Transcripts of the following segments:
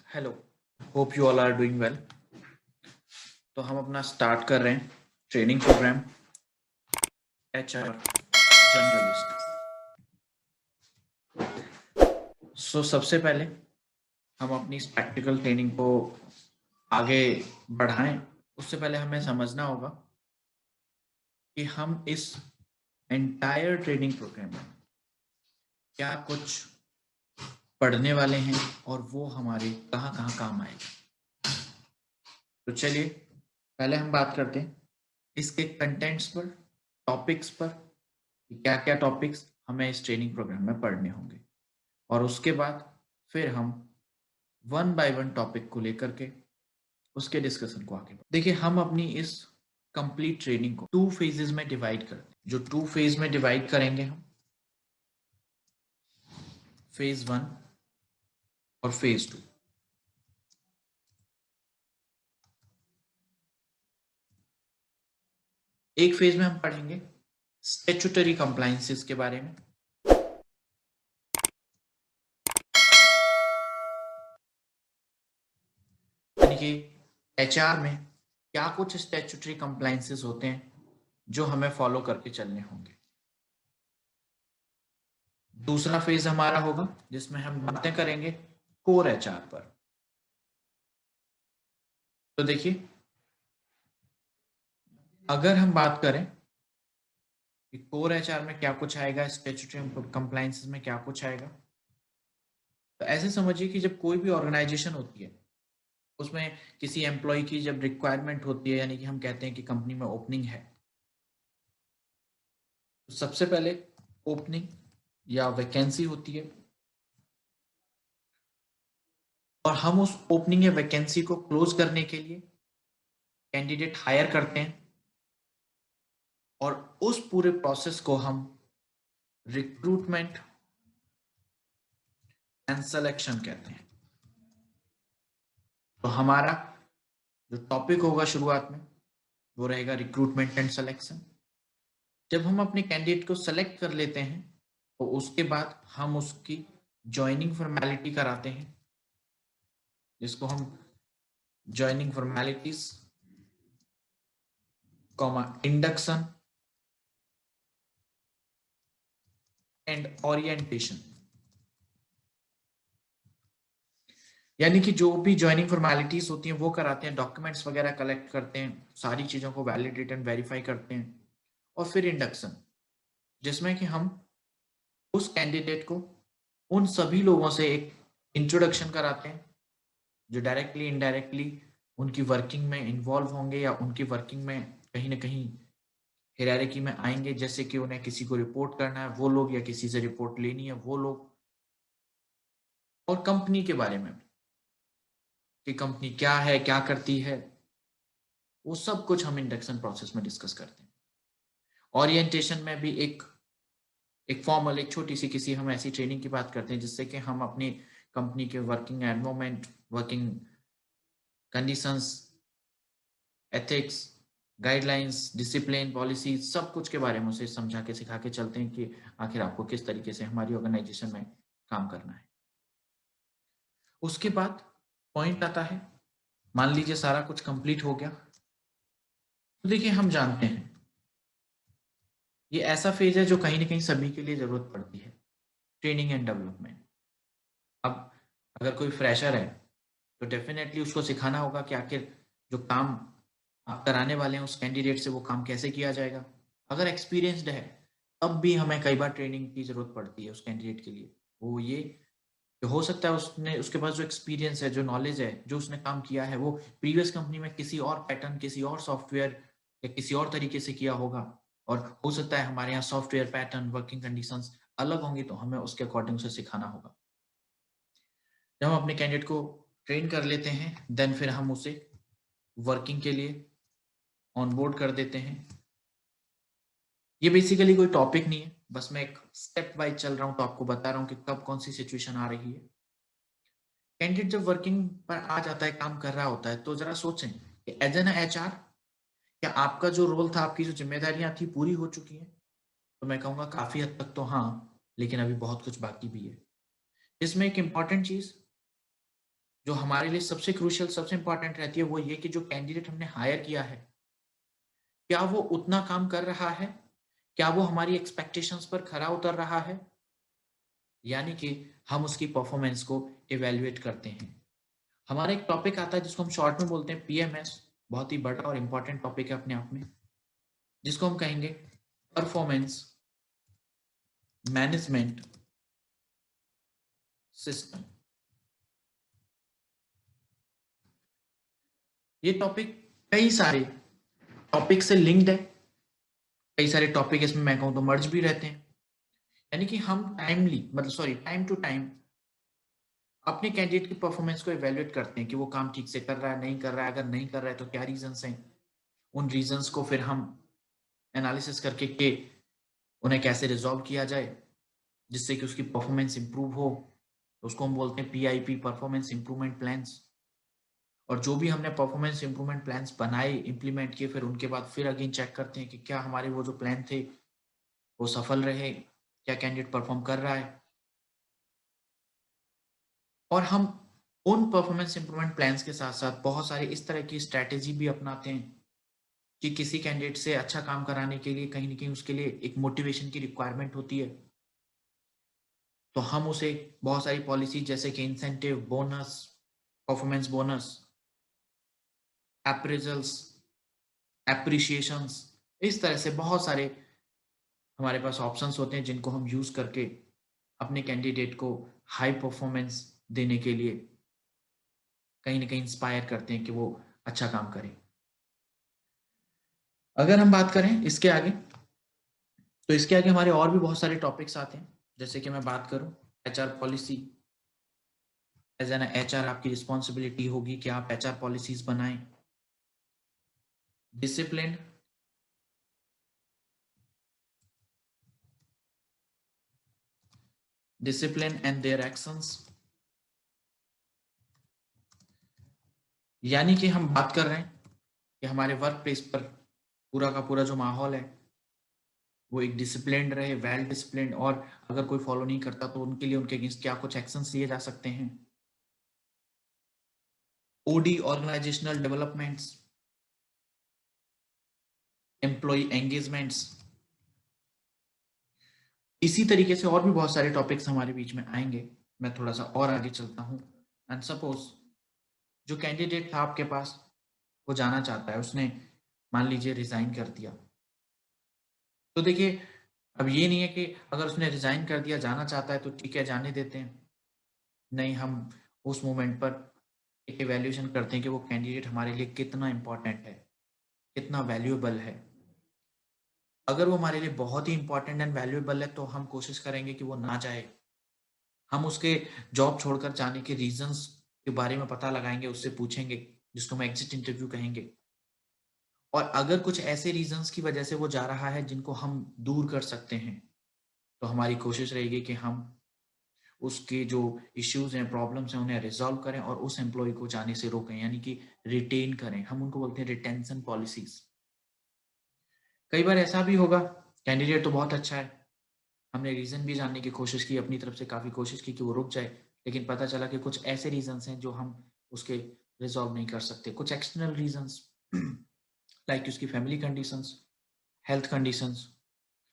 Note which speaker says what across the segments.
Speaker 1: Hello, hope you all are doing well. तो हम अपना स्टार्ट कर रहे हैं ट्रेनिंग प्रोग्राम एचआर जनरलिस्ट। सबसे पहले हम अपनी इस प्रैक्टिकल ट्रेनिंग को आगे बढ़ाएं। उससे पहले हमें समझना होगा कि हम इस एंटायर ट्रेनिंग प्रोग्राम में क्या कुछ पढ़ने वाले हैं और वो हमारे कहाँ कहाँ काम आएगा। तो चलिए पहले हम बात करते हैं इसके कंटेंट्स पर, टॉपिक्स पर, क्या क्या टॉपिक्स हमें इस ट्रेनिंग प्रोग्राम में पढ़ने होंगे, और उसके बाद फिर हम वन बाय वन टॉपिक को लेकर के उसके डिस्कशन को आगे देखिए। हम अपनी इस कंप्लीट ट्रेनिंग को 2 फेजेस में डिवाइड करते हैं। जो 2 फेज में डिवाइड करेंगे हम, फेज 1 और फेज 2। एक फेज में हम पढ़ेंगे स्टैट्यूटरी कंप्लायंसेस के बारे में, यानी कि एचआर में क्या कुछ स्टैट्यूटरी कंप्लायंसेस होते हैं जो हमें फॉलो करके चलने होंगे। दूसरा फेज हमारा होगा जिसमें हम बातें करेंगे कोर एचआर पर। तो देखिए, अगर हम बात करें कि कोर एचआर में क्या कुछ आएगा, स्टैट्यूटरी कंप्लायंसेस में क्या कुछ आएगा, तो ऐसे समझिए कि जब कोई भी ऑर्गेनाइजेशन होती है उसमें किसी एम्प्लॉय की जब रिक्वायरमेंट होती है, यानी कि हम कहते हैं कि कंपनी में ओपनिंग है, तो सबसे पहले ओपनिंग या वैकेंसी होती है और हम उस ओपनिंग या वैकेंसी को क्लोज करने के लिए कैंडिडेट हायर करते हैं और उस पूरे प्रोसेस को हम रिक्रूटमेंट एंड सिलेक्शन कहते हैं। तो हमारा जो टॉपिक होगा शुरुआत में वो रहेगा रिक्रूटमेंट एंड सिलेक्शन। जब हम अपने कैंडिडेट को सेलेक्ट कर लेते हैं तो उसके बाद हम उसकी ज्वाइनिंग फॉर्मेलिटी कराते हैं, जिसको हम joining formalities comma induction and orientation, यानी कि जो भी ज्वाइनिंग फॉर्मेलिटीज होती हैं वो कराते हैं, डॉक्यूमेंट्स वगैरह कलेक्ट करते हैं, सारी चीजों को वैलिडेट एंड वेरीफाई करते हैं, और फिर इंडक्शन जिसमें कि हम उस कैंडिडेट को उन सभी लोगों से एक इंट्रोडक्शन कराते हैं जो डायरेक्टली इनडायरेक्टली उनकी वर्किंग में इन्वॉल्व होंगे या उनकी वर्किंग में कहीं ना कहीं हायरार्की में आएंगे, जैसे कि उन्हें किसी को रिपोर्ट करना है वो लोग या किसी से रिपोर्ट लेनी है वो लोग, और कंपनी के बारे में कि कंपनी क्या है, क्या करती है, वो सब कुछ हम इंडक्शन प्रोसेस में डिस्कस करते हैं। ओरिएंटेशन में भी एक एक फॉर्मल, एक छोटी सी किसी हम ऐसी ट्रेनिंग की बात करते हैं जिससे कि हम अपनी कंपनी के working environment, working conditions, ethics, guidelines, discipline, policy, सब कुछ के बारे में उसे समझा के सिखा के चलते हैं कि आखिर आपको किस तरीके से हमारी ऑर्गेनाइजेशन में काम करना है। उसके बाद पॉइंट आता है, मान लीजिए सारा कुछ कंप्लीट हो गया, तो देखिए हम जानते हैं ये ऐसा फेज है जो कहीं ना कहीं सभी के लिए जरूरत पड़ती है, ट्रेनिंग एंड डेवलपमेंट। अब अगर कोई फ्रेशर है तो डेफिनेटली उसको सिखाना होगा कि आखिर जो काम आप कराने वाले हैं उस कैंडिडेट से वो काम कैसे किया जाएगा। अगर एक्सपीरियंसड है तब भी हमें कई बार ट्रेनिंग की जरूरत पड़ती है उस कैंडिडेट के लिए। वो ये कि हो सकता है उसने, उसके पास जो एक्सपीरियंस है, जो नॉलेज है, जो उसने काम किया है वो प्रीवियस कंपनी में किसी और पैटर्न, किसी और सॉफ्टवेयर या किसी और तरीके से किया होगा, और हो सकता है हमारे यहाँ सॉफ्टवेयर पैटर्न, वर्किंग कंडीशंस अलग होंगी, तो हमें उसके अकॉर्डिंग से सिखाना होगा। जब हम अपने कैंडिडेट को ट्रेन कर लेते हैं देन फिर हम उसे वर्किंग के लिए ऑनबोर्ड कर देते हैं। ये बेसिकली कोई टॉपिक नहीं है, बस मैं एक स्टेप वाइज चल रहा हूं तो आपको बता रहा हूं कि कब कौन सी सिचुएशन आ रही है। कैंडिडेट जब वर्किंग पर आ जाता है, काम कर रहा होता है, तो जरा सोचें कि एज एन एचआर क्या आपका जो रोल था, आपकी जो जिम्मेदारियां थी पूरी हो चुकी हैं? तो मैं कहूंगा काफी हद तक तो हाँ, लेकिन अभी बहुत कुछ बाकी भी है। इसमें एक इंपॉर्टेंट चीज जो हमारे लिए सबसे क्रूशियल, सबसे इंपॉर्टेंट रहती है वो ये कि जो कैंडिडेट हमने हायर किया है, क्या वो उतना काम कर रहा है? क्या वो हमारी एक्सपेक्टेशंस पर खरा उतर रहा है? यानी कि हम उसकी परफॉर्मेंस को इवैल्यूएट करते हैं। हमारा एक टॉपिक आता है जिसको हम शॉर्ट में बोलते हैं पीएमएस, बहुत ही बड़ा और इंपॉर्टेंट टॉपिक है अपने आप में, जिसको हम कहेंगे परफॉर्मेंस मैनेजमेंट सिस्टम। ये टॉपिक कई सारे टॉपिक से लिंक्ड है, कई सारे टॉपिक इसमें मैं कहूँ तो मर्ज भी रहते हैं। यानी कि हम टाइम टू टाइम अपने कैंडिडेट की परफॉर्मेंस को इवैल्यूएट करते हैं कि वो काम ठीक से कर रहा है, नहीं कर रहा है, अगर नहीं कर रहा है तो क्या रीजंस हैं। उन रीजंस को फिर हम एनालिसिस करके के उन्हें कैसे रिजॉल्व किया जाए जिससे कि उसकी परफॉर्मेंस इंप्रूव हो, तो उसको हम बोलते हैं पीआईपी, परफॉर्मेंस इंप्रूवमेंट प्लान्स। और जो भी हमने परफॉर्मेंस इंप्रूवमेंट प्लान्स बनाए, इंप्लीमेंट किए, फिर उनके बाद फिर अगेन चेक करते हैं कि क्या हमारे वो जो प्लान थे वो सफल रहे, क्या कैंडिडेट परफॉर्म कर रहा है। और हम उन परफॉर्मेंस इंप्रूवमेंट प्लान्स के साथ साथ बहुत सारे इस तरह की स्ट्रैटेजी भी अपनाते हैं कि किसी कैंडिडेट से अच्छा काम कराने के लिए कहीं ना कहीं उसके लिए एक मोटिवेशन की रिक्वायरमेंट होती है, तो हम उसे बहुत सारी पॉलिसी जैसे कि incentive, bonus, performance bonus, appraisals, appreciations, इस तरह से बहुत सारे हमारे पास ऑप्शंस होते हैं जिनको हम यूज करके अपने कैंडिडेट को हाई परफॉर्मेंस देने के लिए कहीं ना कहीं इंस्पायर करते हैं कि वो अच्छा काम करे। अगर हम बात करें इसके आगे, तो इसके आगे हमारे और भी बहुत सारे टॉपिक्स आते हैं। जैसे कि मैं बात करूं HR policy, as an HR आपकी रिस्पॉन्सिबिलिटी होगी कि आप एचआर पॉलिसीज बनाएं। Discipline, discipline and their actions, यानी कि हम बात कर रहे हैं कि हमारे वर्क प्लेस पर पूरा का पूरा जो माहौल है वो एक डिसिप्लिन्ड रहे, वेल डिसिप्लिन्ड, और अगर कोई फॉलो नहीं करता तो उनके लिए उनके अगेंस्ट क्या कुछ एक्शंस लिए जा सकते हैं। OD, organisational developments, employ engagements, इसी तरीके से और भी बहुत सारे टॉपिक्स हमारे बीच में आएंगे। मैं थोड़ा सा और आगे चलता हूँ। एंड सपोज जो कैंडिडेट था आपके पास, वो जाना चाहता है, उसने मान लीजिए रिजाइन कर दिया, तो देखिए अब ये नहीं है कि अगर उसने रिजाइन कर दिया, जाना चाहता है तो ठीक है जाने देते हैं। नहीं, हम उस मोमेंट पर एक इवैल्यूएशन करते हैं कि वो कैंडिडेट हमारे लिए कितना इंपॉर्टेंट है, कितना वैल्यूएबल है। अगर वो हमारे लिए बहुत ही इंपॉर्टेंट एंड वैल्यूएबल है तो हम कोशिश करेंगे कि वो ना जाए। हम उसके जॉब छोड़कर जाने के रीजंस के बारे में पता लगाएंगे, उससे पूछेंगे, जिसको हम एग्जिट इंटरव्यू कहेंगे। और अगर कुछ ऐसे रीजंस की वजह से वो जा रहा है जिनको हम दूर कर सकते हैं, तो हमारी कोशिश रहेगी कि हम उसके जो इश्यूज हैं, प्रॉब्लम्स हैं, उन्हें रिजॉल्व करें और उस एम्प्लॉय को जाने से रोकें, यानी कि रिटेन करें। हम उनको बोलते हैं रिटेंशन पॉलिसीज। कई बार ऐसा भी होगा, कैंडिडेट तो बहुत अच्छा है, हमने रीजन भी जानने की कोशिश की, अपनी तरफ से काफी कोशिश की कि वो रुक जाए, लेकिन पता चला कि कुछ ऐसे रीजंस हैं जो हम उसके रिजॉल्व नहीं कर सकते, कुछ एक्सटर्नल रीजंस लाइक उसकी फैमिली कंडीशंस, हेल्थ कंडीशंस,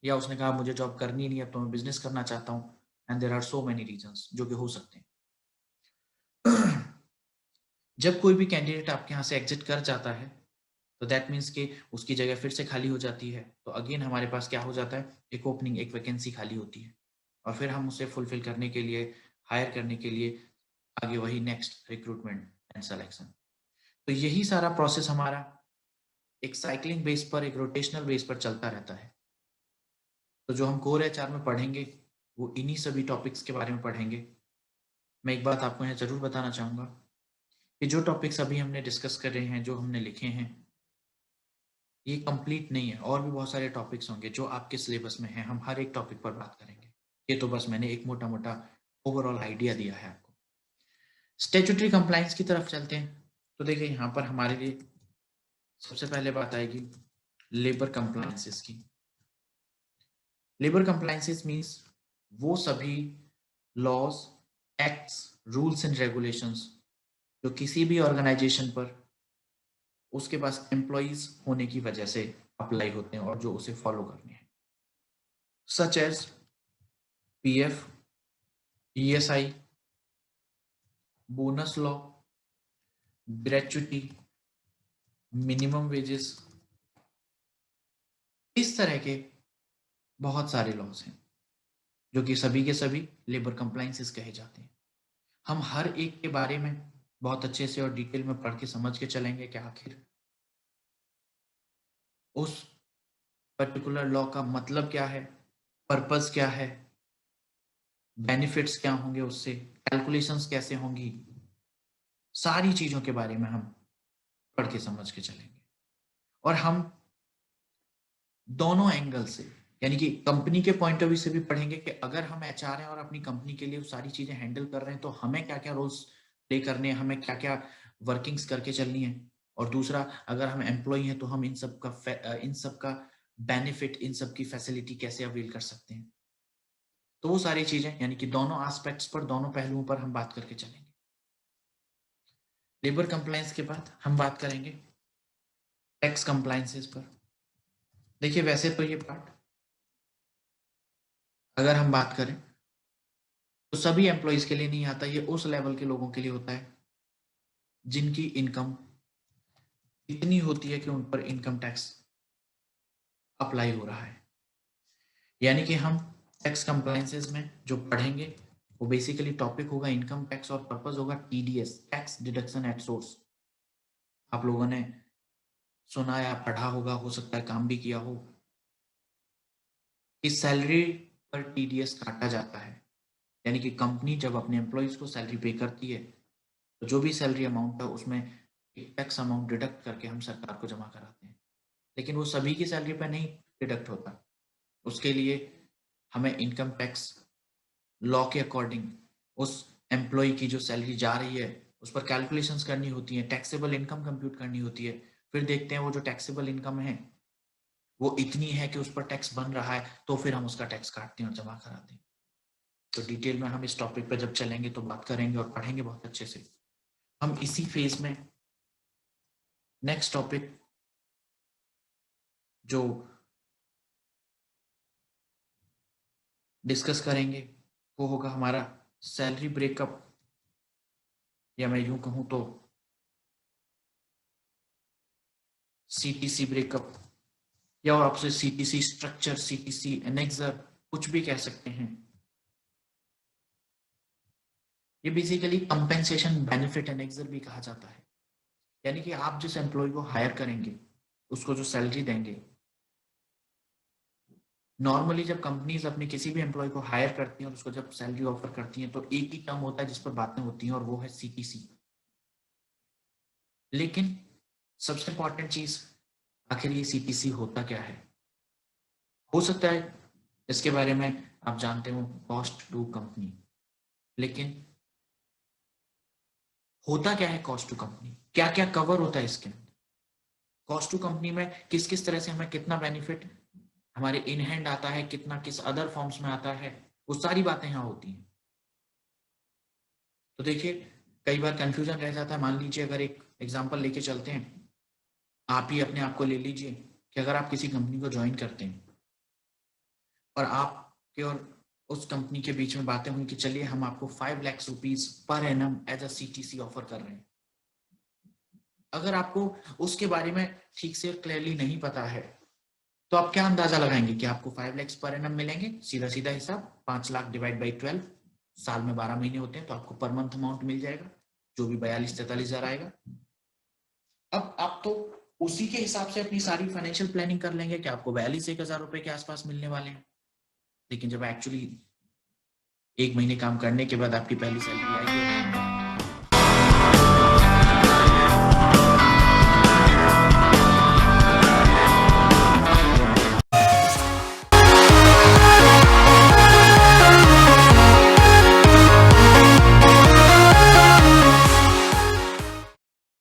Speaker 1: या उसने कहा मुझे जॉब करनी नहीं है तो मैं बिजनेस करना चाहता हूँ। And there are so many reasons जो कि हो सकते हैं। जब कोई भी कैंडिडेट आपके यहाँ से एग्जिट कर जाता है तो दैट मीन्स कि उसकी जगह फिर से खाली हो जाती है, तो अगेन हमारे पास क्या हो जाता है, एक ओपनिंग, एक वैकेंसी खाली होती है, और फिर हम उसे फुलफिल करने के लिए, हायर करने के लिए आगे वही नेक्स्ट रिक्रूटमेंट एंड सिलेक्शन। तो यही सारा प्रोसेस हमारा एक साइक्लिंग बेस पर, एक रोटेशनल बेस पर चलता रहता है। तो जो हम कोर एचआर में पढ़ेंगे वो इन्हीं सभी टॉपिक्स के बारे में पढ़ेंगे। मैं एक बात आपको यहाँ जरूर बताना चाहूंगा कि जो टॉपिक्स अभी हमने डिस्कस कर रहे हैं, जो हमने लिखे हैं, ये कंप्लीट नहीं है, और भी बहुत सारे टॉपिक्स होंगे जो आपके सिलेबस में हैं। हम हर एक टॉपिक पर बात करेंगे। ये तो बस मैंने एक मोटा मोटा ओवरऑल आइडिया दिया है आपको। स्टेचुटरी कंप्लायंस की तरफ चलते हैं। तो देखिए यहाँ पर हमारे लिए सबसे पहले बात आएगी लेबर कंप्लायंसेस की। लेबर कंप्लायंसेस मीन्स वो सभी laws, acts, rules and regulations जो किसी भी ऑर्गेनाइजेशन पर उसके पास एम्प्लॉइज होने की वजह से अप्लाई होते हैं और जो उसे फॉलो करने हैं, such as PF, ESI, bonus law, gratuity, minimum wages, इस तरह के बहुत सारे लॉज हैं जो कि सभी के सभी लेबर कंप्लायंसेस कहे जाते हैं। हम हर एक के बारे में बहुत अच्छे से और डिटेल में पढ़ के समझ के चलेंगे कि आखिर उस पर्टिकुलर लॉ का मतलब क्या है, पर्पस क्या है, बेनिफिट्स क्या होंगे उससे, कैलकुलेशंस कैसे होंगी, सारी चीजों के बारे में हम पढ़ के समझ के चलेंगे। और हम दोनों एंगल से, यानी कि कंपनी के पॉइंट ऑफ व्यू से भी पढ़ेंगे कि अगर हम एचआर हैं और अपनी कंपनी के लिए सारी चीजें हैंडल कर रहे हैं तो हमें क्या क्या रोल्स प्ले करने हैं, हमें क्या क्या वर्किंग्स करके चलनी है। और दूसरा, अगर हम एम्प्लॉय हैं तो हम इन सब का बेनिफिट, इन सब की फैसिलिटी कैसे अवेल कर सकते हैं। तो वो सारी चीजें, यानी कि दोनों एस्पेक्ट्स पर, दोनों पहलुओं पर हम बात करके चलेंगे। लेबर कंप्लायंस के बाद हम बात करेंगे टैक्स कंप्लायंसेस पर। देखिए, वैसे तो ये पार्ट अगर हम बात करें तो सभी एम्प्लॉयज के लिए नहीं आता, ये उस लेवल के लोगों के लिए होता है जिनकी इनकम इतनी होती है कि उन पर इनकम टैक्स अप्लाई हो रहा है। यानी कि हम टैक्स कंप्लायंसेस में जो पढ़ेंगे वो बेसिकली टॉपिक होगा इनकम टैक्स और पर्पस होगा TDS, tax deduction at source. आप लोगों ने सुना या पढ़ा होगा, हो सकता है काम भी किया हो, कि सैलरी पर टीडीएस काटा जाता है। यानी कि कंपनी जब अपने एम्प्लॉयज को सैलरी पे करती है तो जो भी सैलरी अमाउंट है उसमें एक टैक्स अमाउंट डिडक्ट करके हम सरकार को जमा कराते हैं। लेकिन वो सभी की सैलरी पर नहीं डिडक्ट होता, उसके लिए हमें इनकम टैक्स लॉ के अकॉर्डिंग उस एम्प्लॉय की जो सैलरी जा रही है उस पर कैलकुलेशंस करनी होती है, टैक्सेबल इनकम कंप्यूट करनी होती है। फिर देखते हैं वो जो टैक्सेबल इनकम है वो इतनी है कि उस पर टैक्स बन रहा है, तो फिर हम उसका टैक्स काटते हैं और जमा कराते हैं। तो डिटेल में हम इस टॉपिक पर जब चलेंगे तो बात करेंगे और पढ़ेंगे बहुत अच्छे से। हम इसी फेज में नेक्स्ट टॉपिक जो डिस्कस करेंगे वो होगा हमारा सैलरी ब्रेकअप, या मैं यूं कहूं तो सीटीसी ब्रेकअप, या और आपसे सीटीसी स्ट्रक्चर, सीटीसी एनेक्सर, कुछ भी कह सकते हैं। ये बेसिकली कंपेंसेशन बेनिफिट एनेक्सर भी कहा जाता है। यानी कि आप जिस एम्प्लॉय को हायर करेंगे उसको जो सैलरी देंगे, नॉर्मली जब कंपनीज अपने किसी भी एम्प्लॉय को हायर करती हैं और उसको जब सैलरी ऑफर करती हैं तो एक ही टर्म होता है जिस पर बातें होती हैं और वो है सीटीसी। लेकिन सबसे इंपॉर्टेंट चीज, आखिर ये सीटीसी होता क्या है? हो सकता है इसके बारे में आप जानते हो, कॉस्ट टू कंपनी। लेकिन होता क्या है कॉस्ट टू कंपनी, क्या क्या कवर होता है इसके अंदर? कॉस्ट टू कंपनी में किस किस तरह से हमें कितना बेनिफिट हमारे इन हैंड आता है, कितना किस अदर फॉर्म्स में आता है, वो सारी बातें यहाँ होती हैं। तो देखिए, कई बार कंफ्यूजन रह जाता है। मान लीजिए, अगर एक एग्जांपल लेके चलते हैं, आप ही अपने आप को ले लीजिए कि अगर आप किसी कंपनी को ज्वाइन करते हैं और आपके और उस कंपनी के बीच में बातें हुई कि चलिए हम आपको 5 lakh rupees per annum as a CTC offer कर रहे हैं। अगर आपको उसके बारे में ठीक से क्लियरली नहीं पता है तो आप क्या अंदाजा लगाएंगे कि आपको 5 लाख पर एनम मिलेंगे? सीधा सीधा हिसाब, 5 लाख डिवाइड बाई 12, साल में 12 महीने होते हैं तो आपको पर मंथ अमाउंट मिल जाएगा जो भी 42-43 हजार आएगा। अब आप तो उसी के हिसाब से अपनी सारी फाइनेंशियल प्लानिंग कर लेंगे कि आपको 42-1 हजार रुपए के आसपास मिलने वाले हैं। लेकिन जब एक्चुअली एक महीने काम करने के बाद आपकी पहली सैलरी आएगी